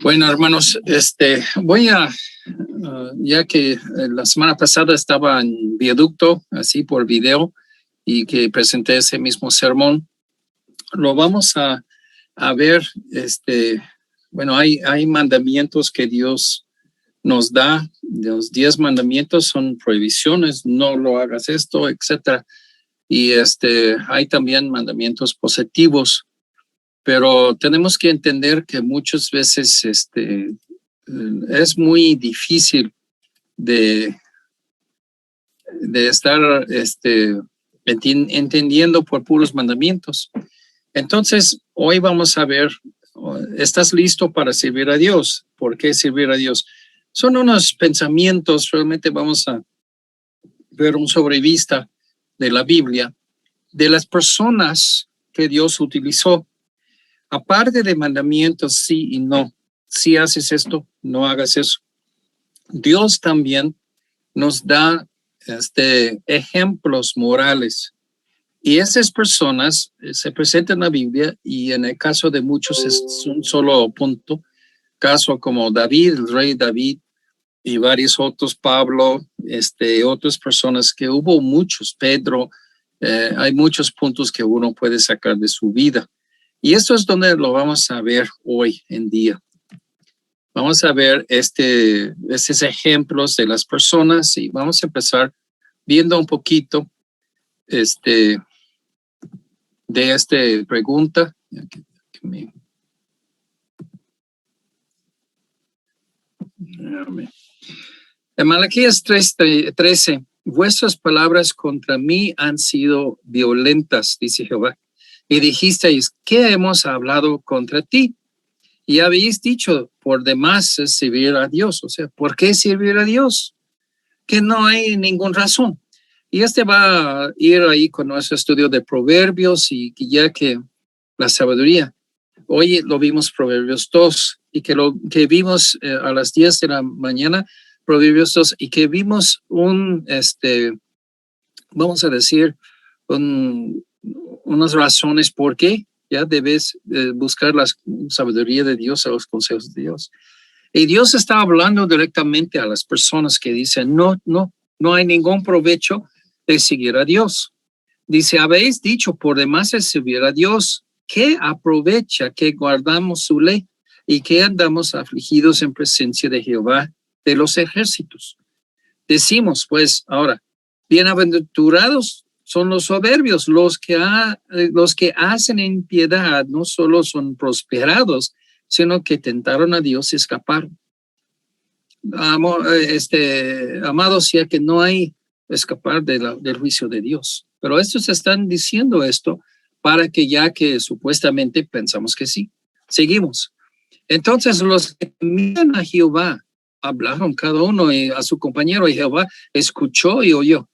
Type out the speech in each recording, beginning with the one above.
Bueno, hermanos, voy a, ya que la semana pasada estaba en Viaducto, así por video, y que presenté ese mismo sermón, lo vamos a ver, bueno, hay mandamientos que Dios nos da, los 10 mandamientos son prohibiciones, no lo hagas esto, etcétera. Y hay también mandamientos positivos, pero tenemos que entender que muchas veces es muy difícil de estar entendiendo por puros mandamientos. Entonces, hoy vamos a ver, ¿estás listo para servir a Dios? ¿Por qué servir a Dios? Son unos pensamientos, realmente vamos a ver un sobrevista de la Biblia, de las personas que Dios utilizó. Aparte de mandamientos, sí y no. Si haces esto, no hagas eso. Dios también nos da ejemplos morales. Y esas personas se presentan en la Biblia y en el caso de muchos es un solo punto. Caso como David, el rey David y varios otros, Pablo, otras personas que hubo muchos, Pedro, hay muchos puntos que uno puede sacar de su vida. Y esto es donde lo vamos a ver hoy en día. Vamos a ver estos ejemplos de las personas y vamos a empezar viendo un poquito de esta pregunta. En Malaquías 3:13, vuestras palabras contra mí han sido violentas, dice Jehová. Y dijisteis, ¿qué hemos hablado contra ti? Y habéis dicho, por demás es servir a Dios. O sea, ¿por qué servir a Dios? Que no hay ninguna razón. Y va a ir ahí con nuestro estudio de Proverbios y ya que la sabiduría. Hoy lo vimos Proverbios 2 y que vimos a las 10 de la mañana Proverbios 2 y que vimos vamos a decir, unas razones por qué ya debes buscar la sabiduría de Dios, a los consejos de Dios. Y Dios está hablando directamente a las personas que dicen, no hay ningún provecho de seguir a Dios. Dice, habéis dicho, por demás es servir a Dios, ¿qué aprovecha que guardamos su ley y que andamos afligidos en presencia de Jehová de los ejércitos? Decimos, pues, ahora, bienaventurados son los soberbios, los que hacen impiedad, no solo son prosperados, sino que tentaron a Dios y escaparon. Amados, ya que no hay escapar del juicio de Dios. Pero estos están diciendo esto para que ya que supuestamente pensamos que sí. Seguimos. Entonces los que miran a Jehová hablaron cada uno a su compañero y Jehová escuchó y oyó.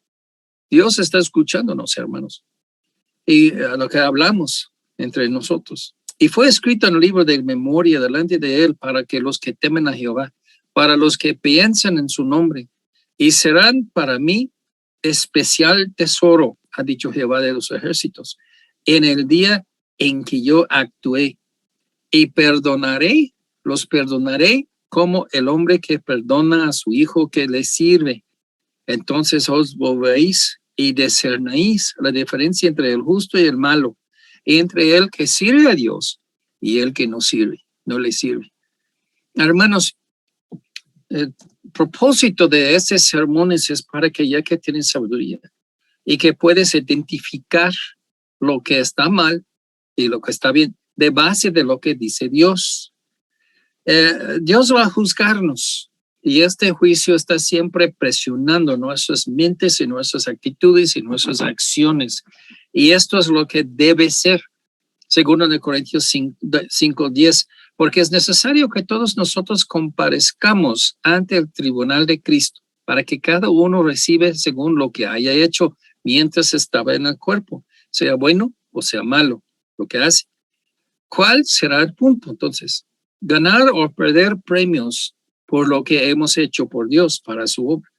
Dios está escuchándonos, hermanos. Y a lo que hablamos entre nosotros. Y fue escrito en el libro de memoria delante de él para que los que temen a Jehová, para los que piensan en su nombre, y serán para mí especial tesoro, ha dicho Jehová de los ejércitos, en el día en que yo actué. Y los perdonaré como el hombre que perdona a su hijo que le sirve. Entonces os volvéis y discernéis la diferencia entre el justo y el malo, entre el que sirve a Dios y el que no le sirve. Hermanos, el propósito de estos sermones es para que ya que tienes sabiduría y que puedes identificar lo que está mal y lo que está bien, de base de lo que dice Dios. Dios va a juzgarnos. Y este juicio está siempre presionando nuestras mentes y nuestras actitudes y nuestras acciones. Y esto es lo que debe ser, según de Corintios 5:10, porque es necesario que todos nosotros comparezcamos ante el tribunal de Cristo para que cada uno reciba según lo que haya hecho mientras estaba en el cuerpo, sea bueno o sea malo lo que hace. ¿Cuál será el punto entonces? Ganar o perder premios por lo que hemos hecho por Dios para su obra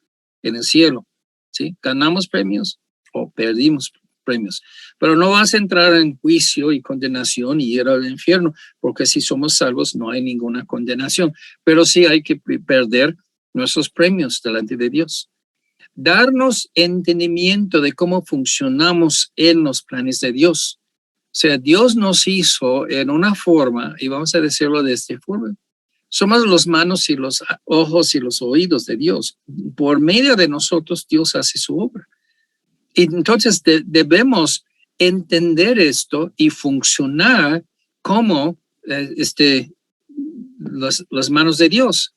en el cielo, ¿sí? ¿Ganamos premios o perdimos premios. Pero no vas a entrar en juicio y condenación y ir al infierno, porque si somos salvos no hay ninguna condenación. Pero sí hay que perder nuestros premios delante de Dios. Darnos entendimiento de cómo funcionamos en los planes de Dios. O sea, Dios nos hizo en una forma, y vamos a decirlo de esta forma. Somos las manos y los ojos y los oídos de Dios. Por medio de nosotros, Dios hace su obra. Y entonces debemos entender esto y funcionar como las manos de Dios.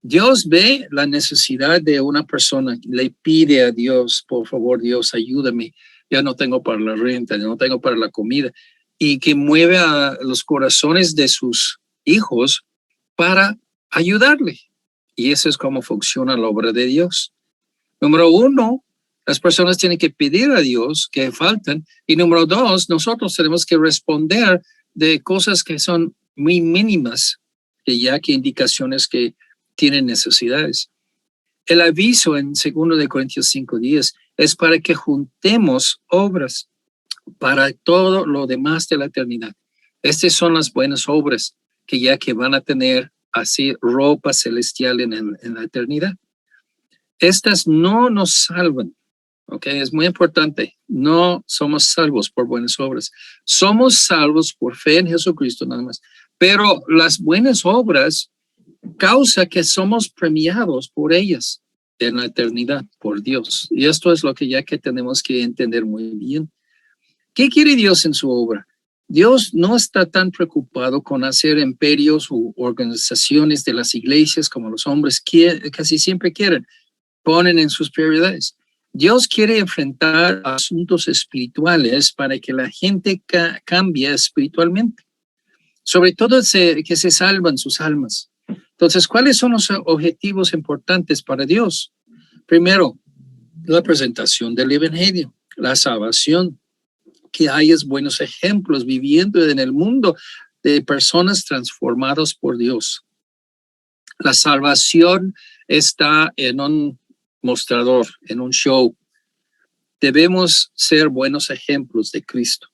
Dios ve la necesidad de una persona, le pide a Dios, por favor, Dios, ayúdame. Ya no tengo para la renta, ya no tengo para la comida. Y que mueve a los corazones de sus hijos para ayudarle. Y eso es cómo funciona la obra de Dios. Número uno, las personas tienen que pedir a Dios que faltan. Y número dos, nosotros tenemos que responder de cosas que son muy mínimas, ya que indicaciones que tienen necesidades. El aviso en 2 de Corintios 5:10 es para que juntemos obras para todo lo demás de la eternidad. Estas son las buenas obras que van a tener así ropa celestial en la eternidad. Estas no nos salvan, ¿ok? Es muy importante. No somos salvos por buenas obras. Somos salvos por fe en Jesucristo nada más. Pero las buenas obras causa que somos premiados por ellas en la eternidad, por Dios. Y esto es lo que tenemos que entender muy bien. ¿Qué quiere Dios en su obra? Dios no está tan preocupado con hacer imperios u organizaciones de las iglesias como los hombres casi siempre quieren, ponen en sus prioridades. Dios quiere enfrentar asuntos espirituales para que la gente cambie espiritualmente. Sobre todo que se salvan sus almas. Entonces, ¿cuáles son los objetivos importantes para Dios? Primero, la presentación del evangelio, la salvación, que hayas buenos ejemplos viviendo en el mundo de personas transformadas por Dios. La salvación está en un mostrador, en un show. Debemos ser buenos ejemplos de Cristo.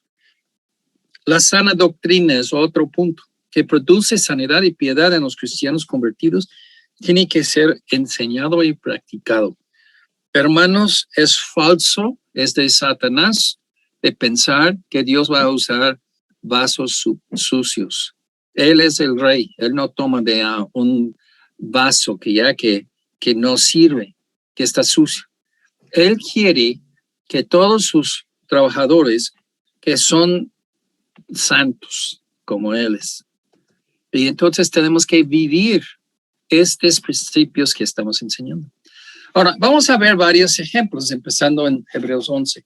La sana doctrina es otro punto que produce sanidad y piedad en los cristianos convertidos. Tiene que ser enseñado y practicado. Hermanos, es falso, es de Satanás de pensar que Dios va a usar vasos sucios. Él es el rey. Él no toma de un vaso que no sirve, que está sucio. Él quiere que todos sus trabajadores que son santos como Él es. Y entonces tenemos que vivir estos principios que estamos enseñando. Ahora, vamos a ver varios ejemplos, empezando en Hebreos 11.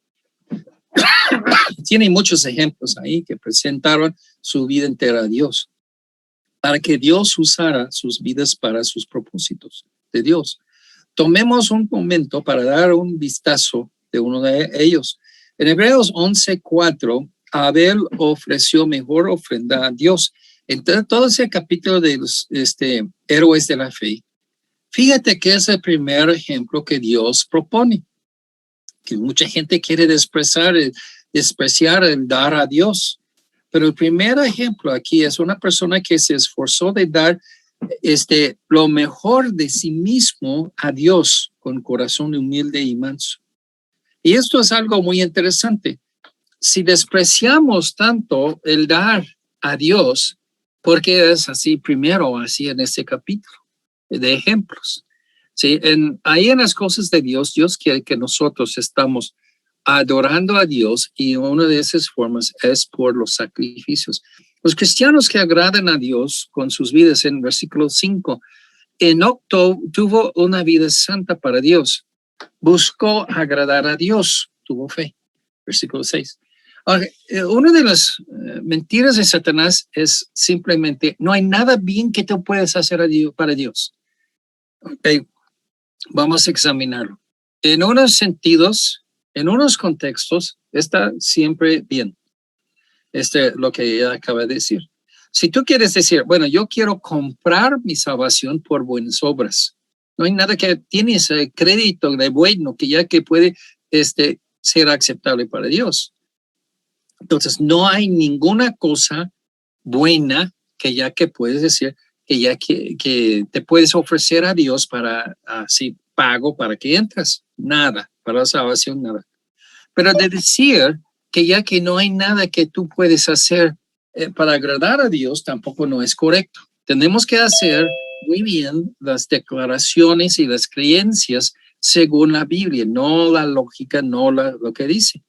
Tiene muchos ejemplos ahí que presentaron su vida entera a Dios, para que Dios usara sus vidas para sus propósitos de Dios. Tomemos un momento para dar un vistazo de uno de ellos. En Hebreos 11:4, Abel ofreció mejor ofrenda a Dios. Entonces, todo ese capítulo de los héroes de la fe, fíjate que es el primer ejemplo que Dios propone, que mucha gente quiere despreciar el dar a Dios. Pero el primer ejemplo aquí es una persona que se esforzó de dar lo mejor de sí mismo a Dios con corazón humilde y manso. Y esto es algo muy interesante. Si despreciamos tanto el dar a Dios, porque es así primero, así en este capítulo de ejemplos. Sí, ahí en las cosas de Dios, Dios quiere que nosotros estamos adorando a Dios y una de esas formas es por los sacrificios. Los cristianos que agradan a Dios con sus vidas, en versículo 5, Enoc tuvo una vida santa para Dios, buscó agradar a Dios, tuvo fe. Versículo 6. Ahora, una de las mentiras de Satanás es simplemente, no hay nada bien que tú puedas hacer para Dios. Okay. Vamos a examinarlo. En unos sentidos, en unos contextos, está siempre bien. Lo que ella acaba de decir. Si tú quieres decir, bueno, yo quiero comprar mi salvación por buenas obras. No hay nada que tiene ese crédito de bueno que puede será aceptable para Dios. Entonces, no hay ninguna cosa buena que ya que puedes decir, que te puedes ofrecer a Dios para así pago para que entres. Nada, para la salvación, nada. Pero de decir que ya que no hay nada que tú puedes hacer para agradar a Dios, tampoco no es correcto. Tenemos que hacer muy bien las declaraciones y las creencias según la Biblia, no la lógica, no lo que dice.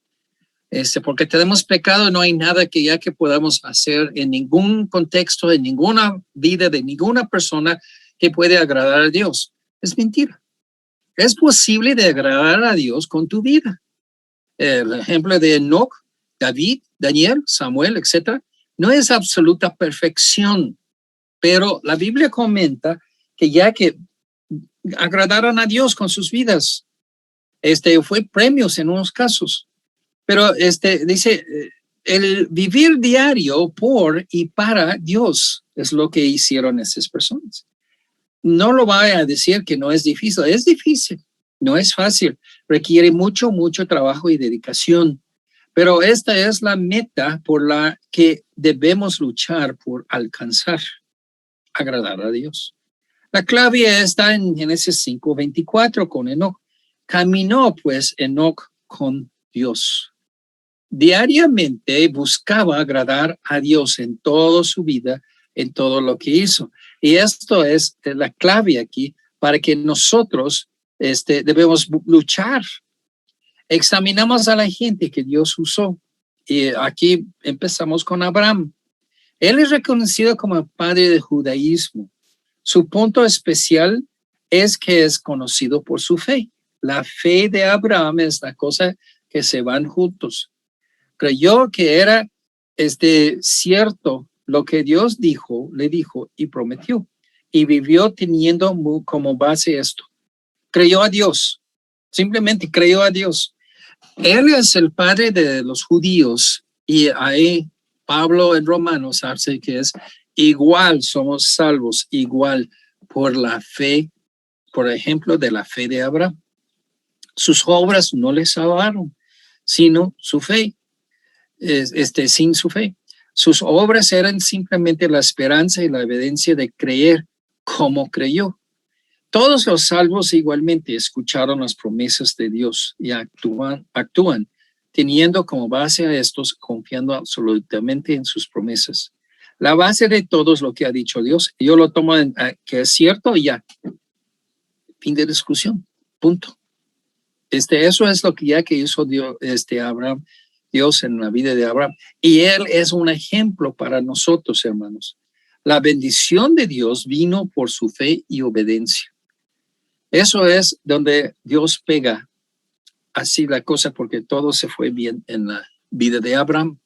Porque tenemos pecado, no hay nada que ya que podamos hacer en ningún contexto, en ninguna vida de ninguna persona que puede agradar a Dios. Es mentira. Es posible de agradar a Dios con tu vida. El ejemplo de Enoch, David, Daniel, Samuel, etcétera, no es absoluta perfección, pero la Biblia comenta que ya que agradaron a Dios con sus vidas, fue premios en unos casos. Pero dice, el vivir diario por y para Dios es lo que hicieron esas personas. No lo voy a decir que no es difícil, no es fácil, requiere mucho trabajo y dedicación, pero esta es la meta por la que debemos luchar por alcanzar, agradar a Dios. La clave está en Génesis 5:24 con Enoc. Caminó pues Enoc con Dios. Diariamente buscaba agradar a Dios en toda su vida, en todo lo que hizo. Y esto es la clave aquí para que nosotros debemos luchar. Examinamos a la gente que Dios usó. Y aquí empezamos con Abraham. Él es reconocido como el padre del judaísmo. Su punto especial es que es conocido por su fe. La fe de Abraham es la cosa que se van juntos. Creyó que era cierto lo que Dios le dijo y prometió. Y vivió teniendo como base esto. Creyó a Dios. Simplemente creyó a Dios. Él es el padre de los judíos. Y ahí Pablo en Romanos hace que es igual, somos salvos, igual por la fe, por ejemplo, de la fe de Abraham. Sus obras no le salvaron, sino su fe. Sin su fe. Sus obras eran simplemente la esperanza y la evidencia de creer como creyó. Todos los salvos igualmente escucharon las promesas de Dios y actúan teniendo como base a estos, confiando absolutamente en sus promesas. La base de todo es lo que ha dicho Dios. Yo lo tomo que es cierto y ya. Fin de discusión. Punto. Eso es lo que ya que hizo Dios, Abraham. Dios en la vida de Abraham. Y él es un ejemplo para nosotros, hermanos. La bendición de Dios vino por su fe y obediencia. Eso es donde Dios pega así la cosa, porque todo se fue bien en la vida de Abraham.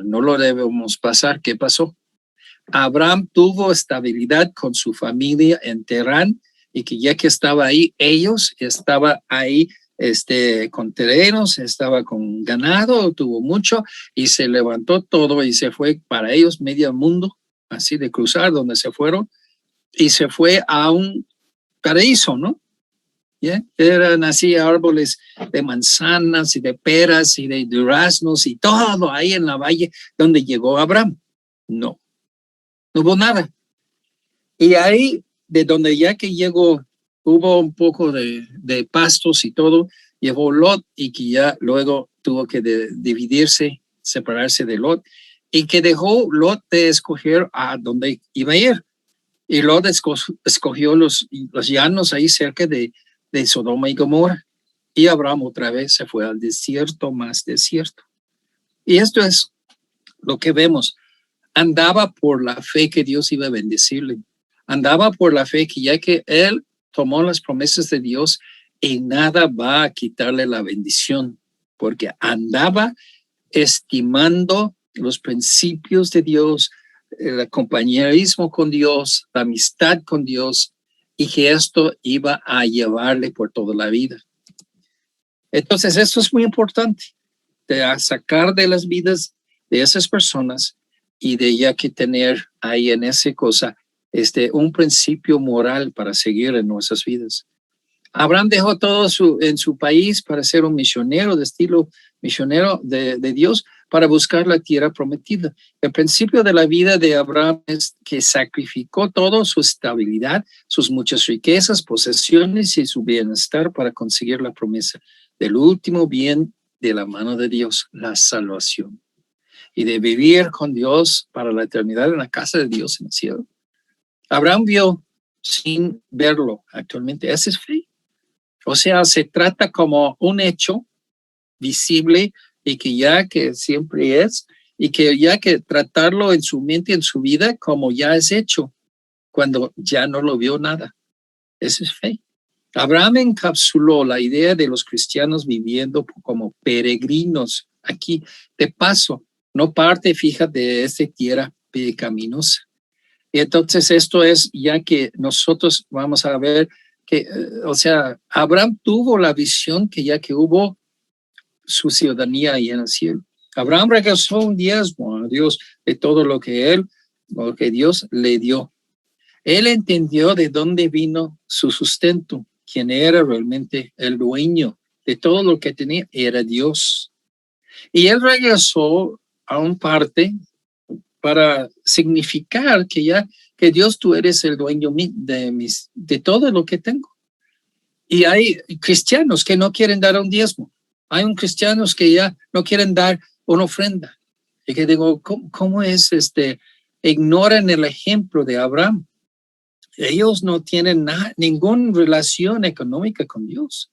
No lo debemos pasar. ¿Qué pasó? Abraham tuvo estabilidad con su familia en Terán, y que ya que estaba ahí, estaba ahí con terrenos, estaba con ganado, tuvo mucho, y se levantó todo y se fue para ellos medio mundo, así de cruzar donde se fueron, y se fue a un paraíso, ¿no? ¿Yeah? Eran así árboles de manzanas y de peras y de duraznos y todo ahí en la valle donde llegó Abraham. No hubo nada. Y ahí, de donde ya que llegó, hubo un poco de pastos y todo, llevó Lot, y que ya luego tuvo que dividirse, separarse de Lot, y que dejó Lot de escoger a dónde iba a ir. Y Lot escogió los llanos ahí cerca de Sodoma y Gomorra. Y Abraham otra vez se fue al desierto, más desierto. Y esto es lo que vemos. Andaba por la fe que Dios iba a bendecirle. Andaba por la fe que ya que él tomó las promesas de Dios, y nada va a quitarle la bendición, porque andaba estimando los principios de Dios, el compañerismo con Dios, la amistad con Dios, y que esto iba a llevarle por toda la vida. Entonces, esto es muy importante, de sacar de las vidas de esas personas, y de ya que tener ahí en esa cosa un principio moral para seguir en nuestras vidas. Abraham dejó todo en su país para ser un misionero de estilo misionero de Dios para buscar la tierra prometida. El principio de la vida de Abraham es que sacrificó todo, su estabilidad, sus muchas riquezas, posesiones y su bienestar para conseguir la promesa del último bien de la mano de Dios, la salvación. Y de vivir con Dios para la eternidad en la casa de Dios en el cielo. Abraham vio sin verlo actualmente. Esa es fe. O sea, se trata como un hecho visible y que ya que siempre es, y que ya que tratarlo en su mente, en su vida, como ya es hecho, cuando ya no lo vio nada. Esa es fe. Abraham encapsuló la idea de los cristianos viviendo como peregrinos aquí de paso, no parte fija de esta tierra pecaminosa. Y entonces esto es ya que nosotros vamos a ver que, o sea, Abraham tuvo la visión que ya que hubo su ciudadanía ahí en el cielo. Abraham regresó un diezmo a Dios de todo lo que Dios le dio. Él entendió de dónde vino su sustento, quién era realmente el dueño de todo lo que tenía, era Dios. Y él regresó a un parte para significar que Dios, tú eres el dueño de todo lo que tengo. Y hay cristianos que no quieren dar un diezmo. Hay cristianos que ya no quieren dar una ofrenda. Y que digo, ¿cómo es ignoran el ejemplo de Abraham? Ellos no tienen ninguna relación económica con Dios.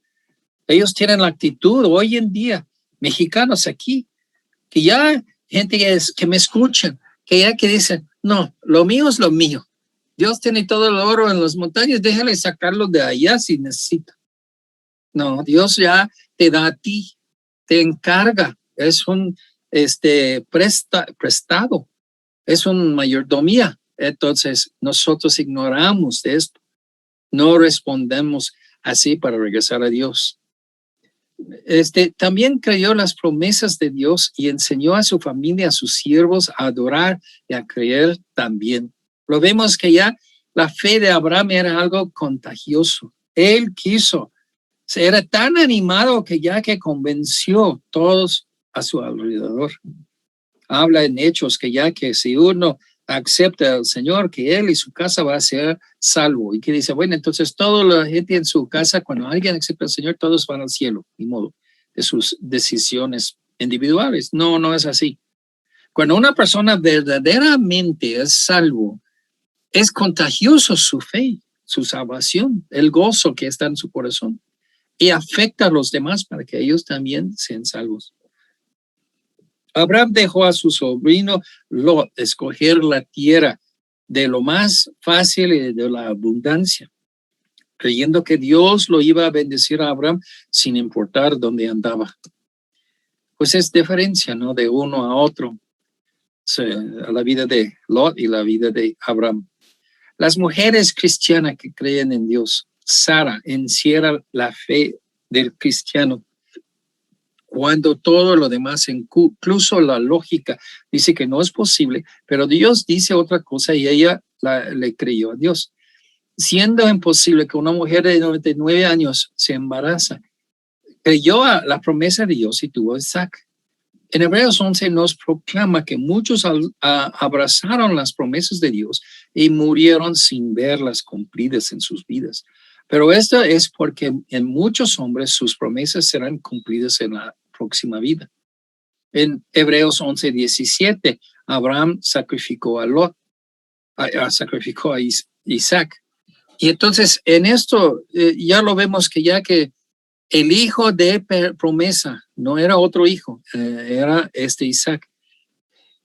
Ellos tienen la actitud hoy en día, mexicanos aquí, que ya gente que me escuchan, que dicen, no, lo mío es lo mío. Dios tiene todo el oro en las montañas, déjale sacarlo de allá si necesita. No, Dios ya te da a ti, te encarga, es un prestado, es una mayordomía. Entonces, nosotros ignoramos de esto, no respondemos así para regresar a Dios. También creyó las promesas de Dios y enseñó a su familia, a sus siervos a adorar y a creer también. Lo vemos que ya la fe de Abraham era algo contagioso. Él quiso, era tan animado que ya que convenció todos a su alrededor. Habla en Hechos que ya que si uno acepta al Señor, que él y su casa va a ser salvo. Y que dice, bueno, entonces toda la gente en su casa, cuando alguien acepta al Señor, todos van al cielo, ni modo, de sus decisiones individuales. No, no es así. Cuando una persona verdaderamente es salvo, es contagioso su fe, su salvación, el gozo que está en su corazón y afecta a los demás para que ellos también sean salvos. Abraham dejó a su sobrino Lot escoger la tierra de lo más fácil y de la abundancia, creyendo que Dios lo iba a bendecir a Abraham sin importar dónde andaba. Pues es diferencia, ¿no? De uno a otro, a la vida de Lot y la vida de Abraham. Las mujeres cristianas que creen en Dios, Sara encierra la fe del cristiano. Cuando todo lo demás, incluso la lógica, dice que no es posible, pero Dios dice otra cosa y ella le creyó a Dios. Siendo imposible que una mujer de 99 años se embaraza, creyó a la promesa de Dios y tuvo Isaac. En Hebreos 11 nos proclama que muchos abrazaron las promesas de Dios y murieron sin verlas cumplidas en sus vidas. Pero esto es porque en muchos hombres sus promesas serán cumplidas en la próxima vida. En Hebreos 11:17, Abraham sacrificó a Lot, sacrificó a Isaac. Y entonces en esto ya lo vemos que ya que el hijo de promesa no era otro hijo, era Isaac.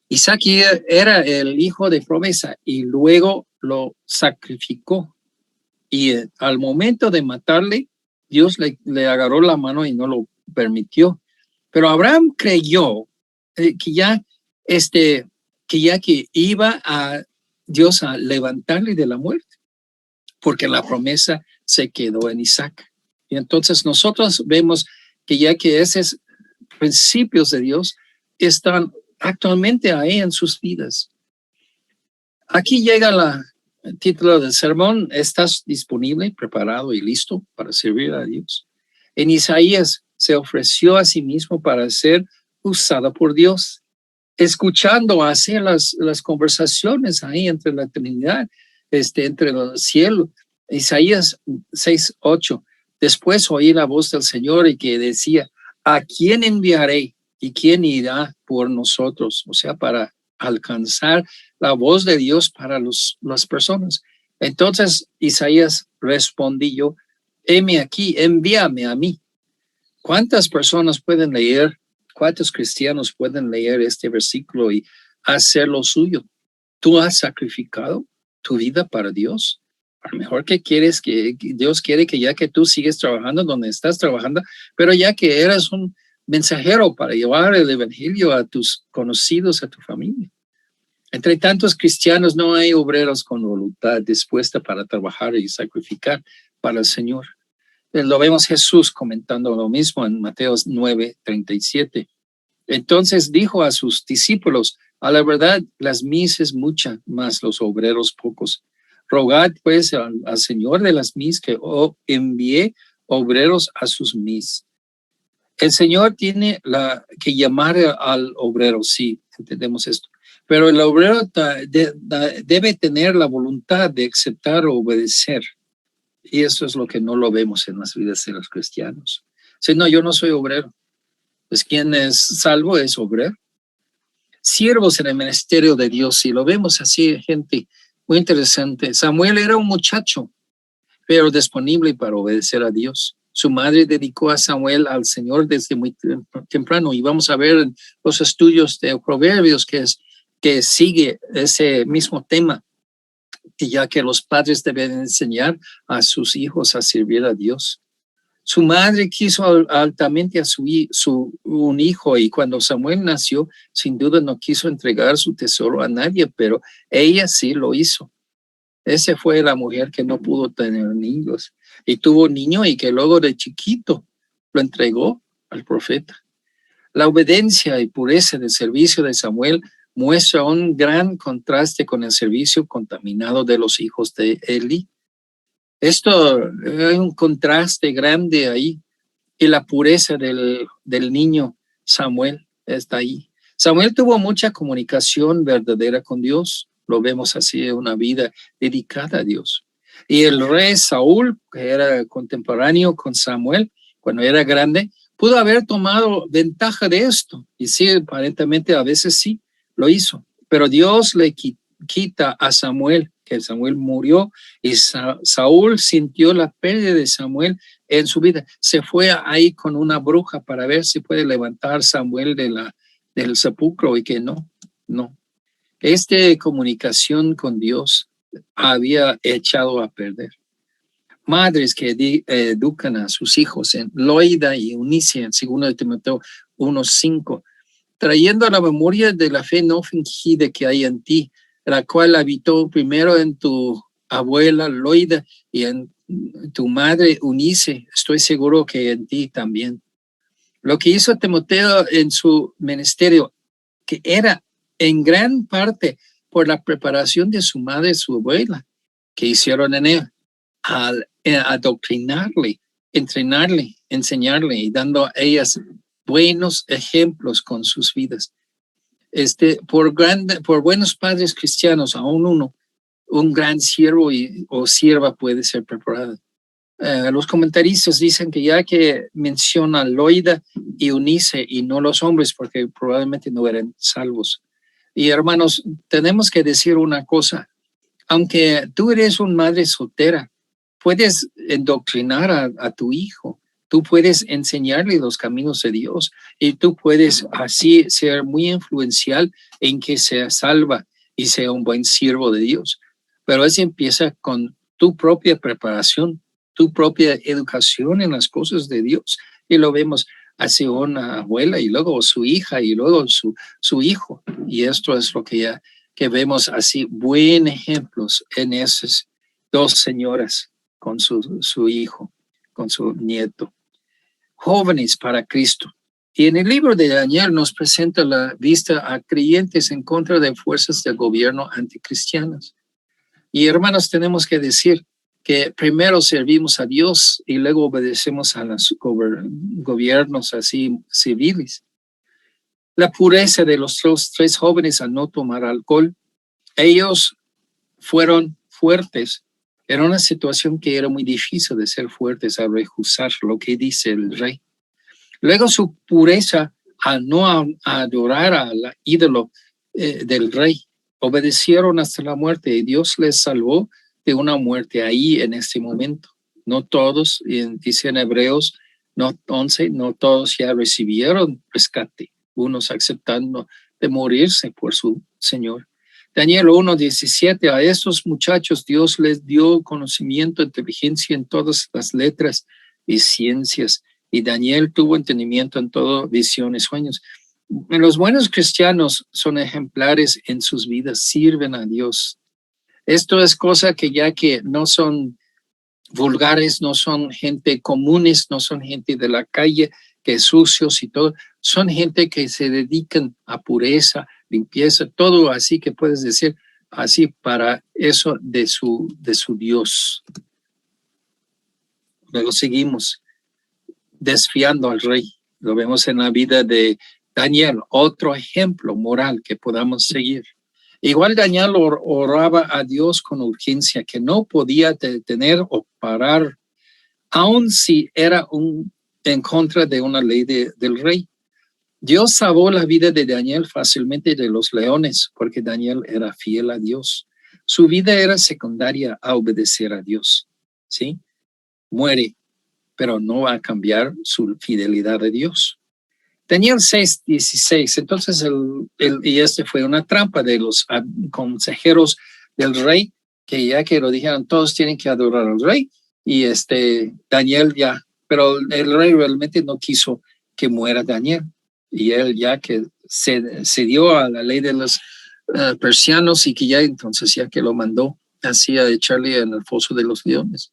Isaac era el hijo de promesa y luego lo sacrificó. Y al momento de matarle, Dios le agarró la mano y no lo permitió. Pero Abraham creyó que iba a Dios a levantarle de la muerte, porque la promesa se quedó en Isaac. Y entonces nosotros vemos que ya que esos principios de Dios están actualmente ahí en sus vidas. Aquí llega título del sermón, ¿estás disponible, preparado y listo para servir a Dios? En Isaías se ofreció a sí mismo para ser usado por Dios, escuchando hacia las conversaciones ahí entre la Trinidad, entre el cielo. Isaías 6:8. Después oí la voz del Señor y que decía, ¿a quién enviaré y quién irá por nosotros? O sea, para alcanzar la voz de Dios para las personas. Entonces Isaías respondió, heme aquí, envíame a mí. ¿Cuántas personas pueden leer, cuántos cristianos pueden leer este versículo y hacer lo suyo? ¿Tú has sacrificado tu vida para Dios? A lo mejor que quieres que Dios quiere que ya que tú sigues trabajando donde estás trabajando, pero ya que eres un mensajero para llevar el evangelio a tus conocidos, a tu familia. Entre tantos cristianos no hay obreros con voluntad dispuesta para trabajar y sacrificar para el Señor. Lo vemos Jesús comentando lo mismo en Mateo 9:37. Entonces dijo a sus discípulos, a la verdad, las mies es mucha, mas los obreros pocos. Rogad pues al Señor de las mies que envíe obreros a sus mies. El Señor tiene que llamar al obrero, sí, entendemos esto. Pero el obrero debe tener la voluntad de aceptar o obedecer. Y eso es lo que no lo vemos en las vidas de los cristianos. Si no, yo no soy obrero. Pues quien es salvo es obrero. Siervos en el ministerio de Dios, y lo vemos así, gente, muy interesante. Samuel era un muchacho, pero disponible para obedecer a Dios. Su madre dedicó a Samuel al Señor desde muy temprano, y vamos a ver en los estudios de Proverbios que sigue ese mismo tema, y ya que los padres deben enseñar a sus hijos a servir a Dios. Su madre quiso altamente a un hijo, y cuando Samuel nació, sin duda no quiso entregar su tesoro a nadie, pero ella sí lo hizo. Esa fue la mujer que no pudo tener niños y tuvo un niño y que luego de chiquito lo entregó al profeta. La obediencia y pureza del servicio de Samuel muestra un gran contraste con el servicio contaminado de los hijos de Eli. Esto es un contraste grande ahí, y la pureza del niño Samuel está ahí. Samuel tuvo mucha comunicación verdadera con Dios. Lo vemos así, una vida dedicada a Dios. Y el rey Saúl, que era contemporáneo con Samuel, cuando era grande, pudo haber tomado ventaja de esto. Y sí, aparentemente a veces sí lo hizo. Pero Dios le quita a Samuel, que Samuel murió, y Saúl sintió la pérdida de Samuel en su vida. Se fue ahí con una bruja para ver si puede levantar Samuel del sepulcro, y que no. Esta comunicación con Dios había echado a perder. Madres que educan a sus hijos en Loida y Eunice, en 2 Timoteo 1:5, trayendo a la memoria de la fe no fingida que hay en ti, la cual habitó primero en tu abuela Loida y en tu madre Eunice, estoy seguro que en ti también. Lo que hizo Timoteo en su ministerio, que era en gran parte por la preparación de su madre y su abuela, que hicieron en él, al adoctrinarle, entrenarle, enseñarle y dando a ellas buenos ejemplos con sus vidas. Por buenos padres cristianos, aún un gran siervo o sierva puede ser preparado. Los comentaristas dicen que ya que menciona Loida y Eunice y no los hombres, porque probablemente no eran salvos. Y hermanos, tenemos que decir una cosa: aunque tú eres una madre soltera, puedes endoctrinar a tu hijo, tú puedes enseñarle los caminos de Dios, y tú puedes así ser muy influencial en que sea salva y sea un buen siervo de Dios. Pero eso empieza con tu propia preparación, tu propia educación en las cosas de Dios. Y lo vemos hacia una abuela y luego su hija y luego su hijo. Y esto es lo que vemos así, buenos ejemplos en esas dos señoras con su hijo, con su nieto. Jóvenes para Cristo. Y en el libro de Daniel nos presenta la vista a creyentes en contra de fuerzas del gobierno anticristianas. Y hermanos, tenemos que decir que primero servimos a Dios y luego obedecemos a los gobiernos así civiles. La pureza de los tres jóvenes al no tomar alcohol, ellos fueron fuertes. Era una situación que era muy difícil de ser fuertes a rehusar lo que dice el rey. Luego su pureza al no adorar al ídolo del rey. Obedecieron hasta la muerte y Dios les salvó de una muerte ahí en este momento. No todos, dice en Hebreos 11, no todos ya recibieron rescate, unos aceptando de morirse por su Señor. Daniel 1:17, a estos muchachos Dios les dio conocimiento, inteligencia en todas las letras y ciencias, y Daniel tuvo entendimiento en todo, visiones, sueños. Los buenos cristianos son ejemplares en sus vidas, sirven a Dios. Esto es cosa que ya que no son vulgares, no son gente comunes, no son gente de la calle, que sucios y todo, son gente que se dedican a pureza, limpieza, todo así que puedes decir así para eso de su Dios. Luego seguimos desfiando al rey. Lo vemos en la vida de Daniel, otro ejemplo moral que podamos seguir. Igual Daniel oraba a Dios con urgencia, que no podía detener o parar, aun si era en contra de una ley del rey. Dios salvó la vida de Daniel fácilmente de los leones, porque Daniel era fiel a Dios. Su vida era secundaria a obedecer a Dios. ¿Sí? Muere, pero no va a cambiar su fidelidad a Dios. Daniel 6:16, entonces y este fue una trampa de los consejeros del rey, que ya que lo dijeron, todos tienen que adorar al rey, y Daniel ya, pero el rey realmente no quiso que muera Daniel, y él ya que se dio a la ley de los persianos, y que ya entonces ya que lo mandó así a echarle en el foso de los leones.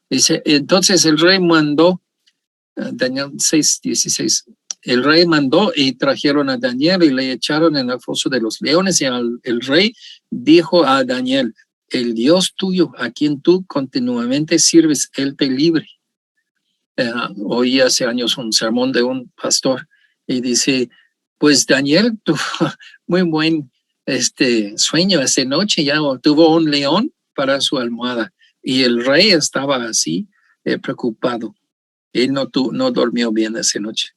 Dice, entonces el rey mandó, Daniel 6:16, el rey mandó y trajeron a Daniel y le echaron en el foso de los leones, y el rey dijo a Daniel, el Dios tuyo, a quien tú continuamente sirves, él te libre. Oí hace años un sermón de un pastor y dice, pues Daniel tuvo muy buen sueño esa noche, ya tuvo un león para su almohada, y el rey estaba así preocupado. Él no durmió bien esa noche.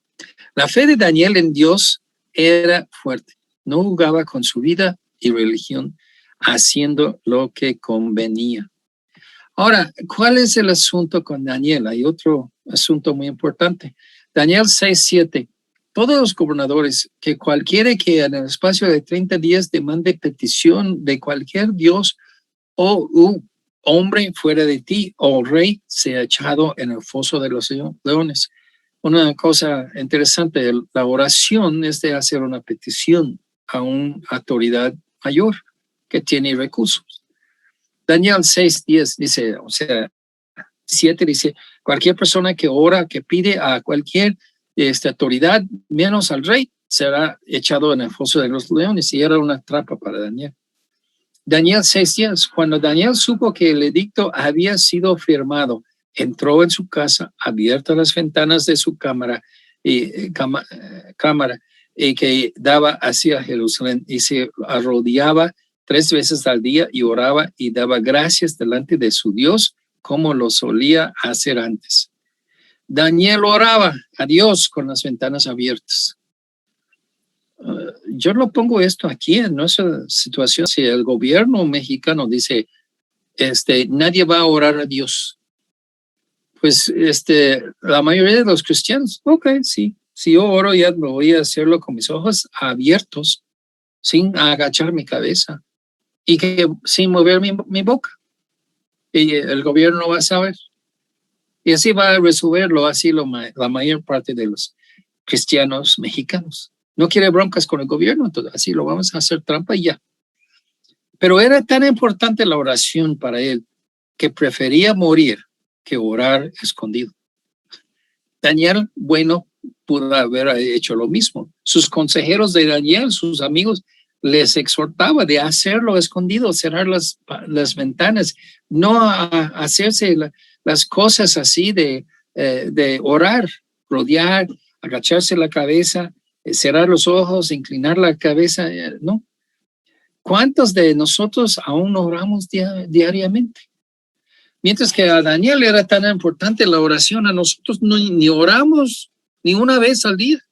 La fe de Daniel en Dios era fuerte. No jugaba con su vida y religión, haciendo lo que convenía. Ahora, ¿cuál es el asunto con Daniel? Hay otro asunto muy importante. Daniel 6:7. Todos los gobernadores, que cualquiera que en el espacio de 30 días demande petición de cualquier dios o hombre fuera de ti, o rey, sea echado en el foso de los leones. Una cosa interesante, la oración es de hacer una petición a una autoridad mayor que tiene recursos. Daniel 6:10 dice, o sea, 7 dice, cualquier persona que ora, que pide a cualquier autoridad, menos al rey, será echado en el foso de los leones, y era una trampa para Daniel. Daniel 6:10, cuando Daniel supo que el edicto había sido firmado, entró en su casa, abiertas las ventanas de su cámara y que daba hacia Jerusalén, y se arrodillaba 3 veces al día y oraba y daba gracias delante de su Dios, como lo solía hacer antes. Daniel oraba a Dios con las ventanas abiertas. Yo lo pongo esto aquí en nuestra situación. Si el gobierno mexicano dice, nadie va a orar a Dios, pues la mayoría de los cristianos, ok, sí, si yo oro ya me voy a hacerlo con mis ojos abiertos, sin agachar mi cabeza y que sin mover mi boca. Y el gobierno no va a saber. Y así va a resolverlo así la mayor parte de los cristianos mexicanos. No quiere broncas con el gobierno, entonces así lo vamos a hacer trampa y ya. Pero era tan importante la oración para él que prefería morir que orar escondido. Daniel, bueno, pudo haber hecho lo mismo. Sus consejeros de Daniel, sus amigos, les exhortaba de hacerlo escondido, cerrar las ventanas, no hacerse las cosas así de orar, rodear, agacharse la cabeza, cerrar los ojos, inclinar la cabeza, no. ¿Cuántos de nosotros aún oramos diariamente? Mientras que a Daniel era tan importante la oración, a nosotros ni oramos ni una vez al día,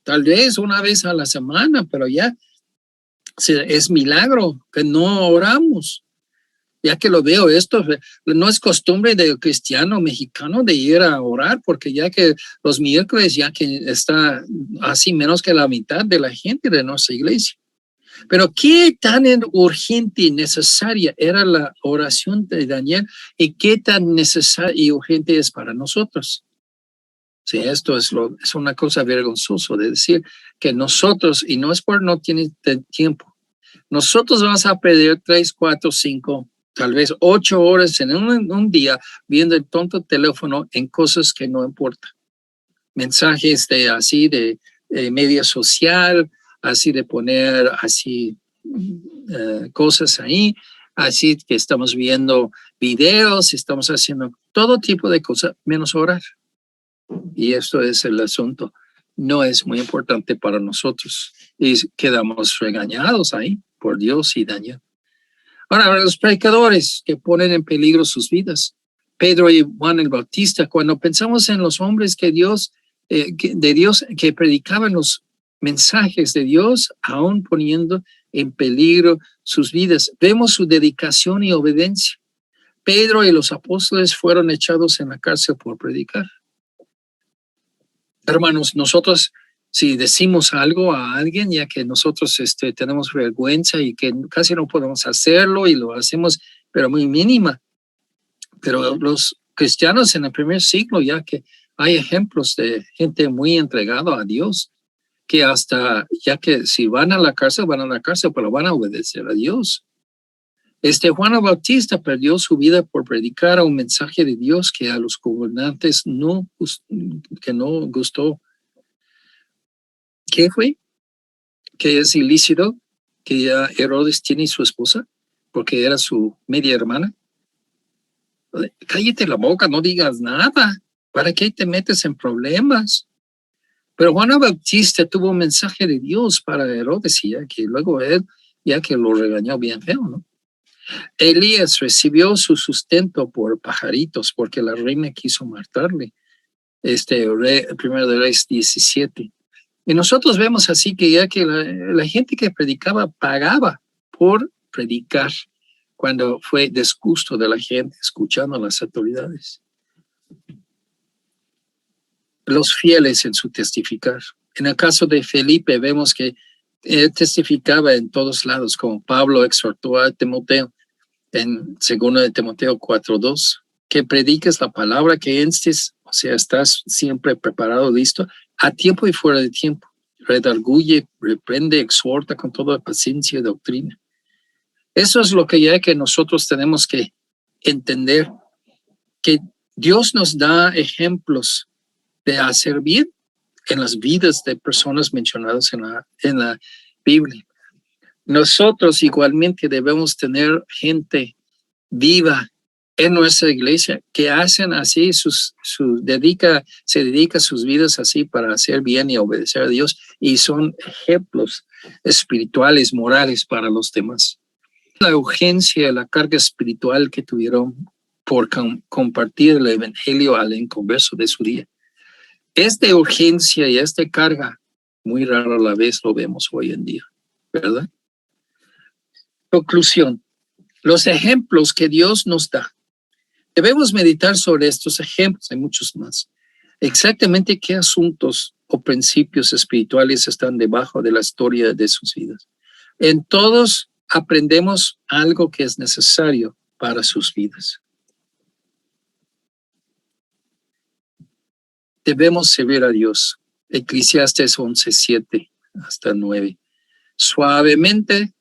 tal vez una vez a la semana, pero ya es milagro que no oramos. Ya que lo veo, esto no es costumbre del cristiano mexicano de ir a orar, porque ya que los miércoles, ya que está así menos que la mitad de la gente de nuestra iglesia. Pero qué tan urgente y necesaria era la oración de Daniel y qué tan necesaria y urgente es para nosotros. Sí, esto es una cosa vergonzosa de decir que nosotros, y no es por no tener tiempo, nosotros vamos a perder 3, 4, 5, tal vez 8 horas en un día viendo el tonto teléfono en cosas que no importan. Mensajes de media social, así de poner así cosas ahí, así que estamos viendo videos, estamos haciendo todo tipo de cosas, menos orar. Y esto es el asunto. No es muy importante para nosotros. Y quedamos regañados ahí por Dios y Daniel. Ahora, los predicadores que ponen en peligro sus vidas. Pedro y Juan el Bautista, cuando pensamos en los hombres de Dios que predicaban los mensajes de Dios, aún poniendo en peligro sus vidas, vemos su dedicación y obediencia. Pedro y los apóstoles fueron echados en la cárcel por predicar. Hermanos, nosotros si decimos algo a alguien, ya que nosotros tenemos vergüenza y que casi no podemos hacerlo y lo hacemos, pero muy mínima. Pero los cristianos en el primer siglo, ya que hay ejemplos de gente muy entregada a Dios, que hasta, ya que si van a la cárcel, pero van a obedecer a Dios. Juan el Bautista perdió su vida por predicar un mensaje de Dios que a los gobernantes no gustó. ¿Qué fue? Que es ilícito que ya Herodes tiene su esposa porque era su media hermana. Cállate la boca, no digas nada. ¿Para qué te metes en problemas? Pero Juan el Bautista tuvo un mensaje de Dios para Herodes y ya que luego él, ya que lo regañó bien feo, ¿no? Elías recibió su sustento por pajaritos porque la reina quiso matarle. Primero de Reyes 17. Y nosotros vemos así que ya que la gente que predicaba pagaba por predicar cuando fue disgusto de la gente escuchando a las autoridades. Los fieles en su testificar. En el caso de Felipe vemos que él testificaba en todos lados, como Pablo exhortó a Timoteo en 2 de Timoteo 4:2, que prediques la palabra, que instes, o sea, estás siempre preparado, listo, a tiempo y fuera de tiempo. Redarguye, reprende, exhorta con toda paciencia y doctrina. Eso es lo que ya que nosotros tenemos que entender, que Dios nos da ejemplos de hacer bien en las vidas de personas mencionadas en la Biblia. Nosotros igualmente debemos tener gente viva en nuestra iglesia que hacen así se dedica sus vidas así para hacer bien y obedecer a Dios y son ejemplos espirituales, morales para los demás. La urgencia, la carga espiritual que tuvieron por compartir el evangelio al inconverso de su día. Esta urgencia y esta carga muy rara a la vez lo vemos hoy en día, ¿verdad? Conclusión. Los ejemplos que Dios nos da. Debemos meditar sobre estos ejemplos, hay muchos más. Exactamente qué asuntos o principios espirituales están debajo de la historia de sus vidas. En todos aprendemos algo que es necesario para sus vidas. Debemos servir a Dios. Eclesiastes 11:7 hasta 9.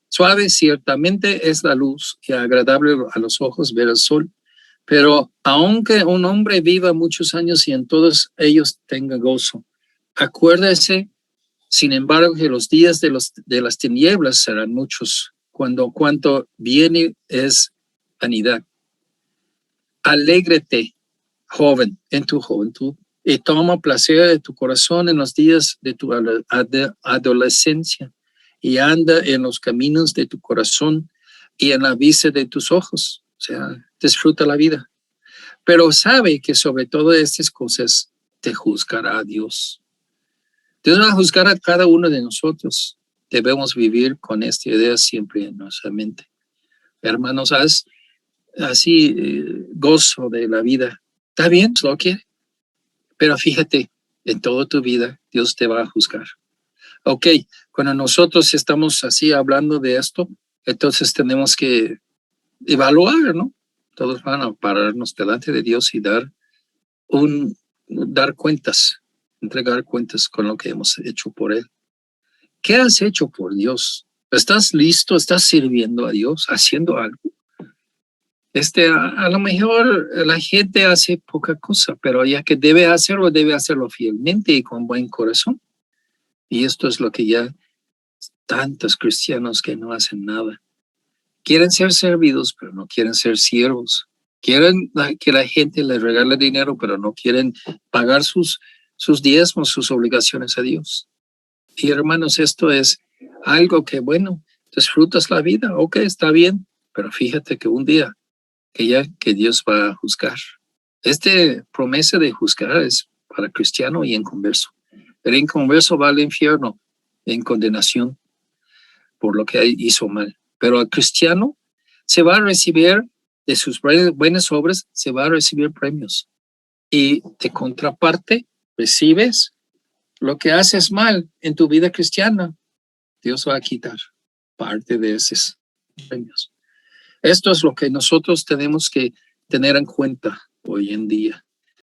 Suave ciertamente es la luz y agradable a los ojos ver el sol. Pero aunque un hombre viva muchos años y en todos ellos tenga gozo, acuérdese Sin embargo, que los días de las tinieblas serán muchos, cuanto viene es vanidad. Alégrate, joven, en tu juventud, y toma placer de tu corazón en los días de tu adolescencia, y anda en los caminos de tu corazón y en la vista de tus ojos. O sea, disfruta la vida. Pero sabe que sobre todas estas cosas te juzgará Dios. Dios va a juzgar a cada uno de nosotros. Debemos vivir con esta idea siempre en nuestra mente. Hermanos, haz así gozo de la vida. Está bien, lo quiere. Pero fíjate, en toda tu vida, Dios te va a juzgar. Ok, cuando nosotros estamos así hablando de esto, entonces tenemos que evaluar, ¿no? Todos van a pararnos delante de Dios y dar cuentas, entregar cuentas con lo que hemos hecho por Él. ¿Qué has hecho por Dios? ¿Estás listo? ¿Estás sirviendo a Dios? ¿Haciendo algo? A lo mejor la gente hace poca cosa, pero ya que debe hacerlo fielmente y con buen corazón. Y esto es lo que ya tantos cristianos que no hacen nada. Quieren ser servidos, pero no quieren ser siervos. Quieren que la gente les regale dinero, pero no quieren pagar sus diezmos, sus obligaciones a Dios. Y hermanos, esto es algo que, bueno, disfrutas la vida, ok, está bien, pero fíjate que un día que Dios va a juzgar. Promesa de juzgar es para cristiano y inconverso. El inconverso va al infierno en condenación por lo que hizo mal. Pero el cristiano se va a recibir de sus buenas obras, se va a recibir premios. Y de contraparte, recibes lo que haces mal en tu vida cristiana. Dios va a quitar parte de esos premios. Esto es lo que nosotros tenemos que tener en cuenta hoy en día.